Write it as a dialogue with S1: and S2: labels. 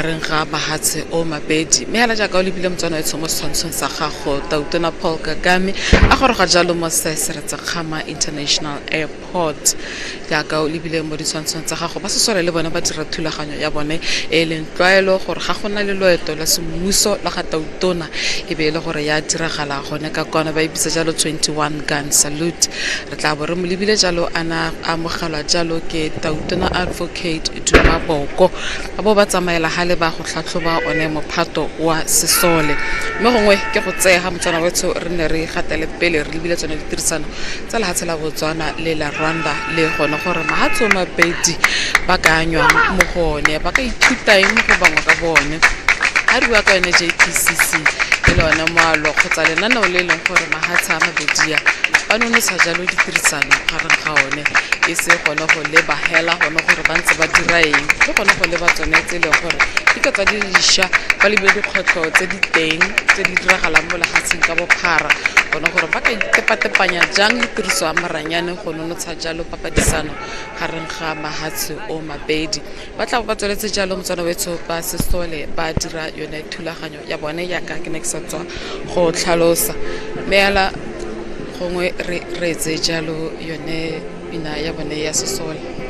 S1: gareng ga mahatshe o mabedi mme hela jaaka o lebile motswana etsho mo setshwantshong sa gago Tautona Paul Kagame a goroga jalo mo Seretse-Khama International Airport jaaka o lebile mo ditshwantshong tsa gago ba sesole le bona ba dira thulaganyo ya bone e leng tlwaelo gore ga gona le loeto la semmuso la ga Tautona e be le gore ya diragala gone ka kwana ba ibitsa jalo 21 gun salute re tla bo re mo lebile jalo ana amogelwa jalo ke Tautona Advocate Duma Boko ba bo ba tsamaela hale ba go tlhatlhoba one mophato wa sesole mme gongwe ke go tseega motsana wetso re ne re gatele pele re lebile tsone ditirisano tsa lehatshe la Botswana le la Rwanda le gone gore mahatso mabedi ba ka anywa mo gone ba ka ithuta eng go bangwa ka bone a re bua ka yone JPCC e le one moalo kgotsa lenaneo le leng gore mahatshe a mabedi ba nonosa jalo ditirisano gareng ga one e se gone go leba hela gone gore ba ntse ba dira eng le gone go leba tsone tse leng gore di ka tsa di dišwa ba lebe dikgwetlho tse di teng tse di diragalang mo lehatsheng ka bophara gone gore ba ka itepatepanya jang le tiriso ya maranyane go nonotsha jalo papadisano gareng ga mahatshe o mabedi ba tla ba tsweletse jalo motswana wetso ba sesole ba dira yone thulaganyo ya bone yaka ke ne ke sa tswa go tlhalosa meela gongwe re etse jalo yone pina ya bone ya sesole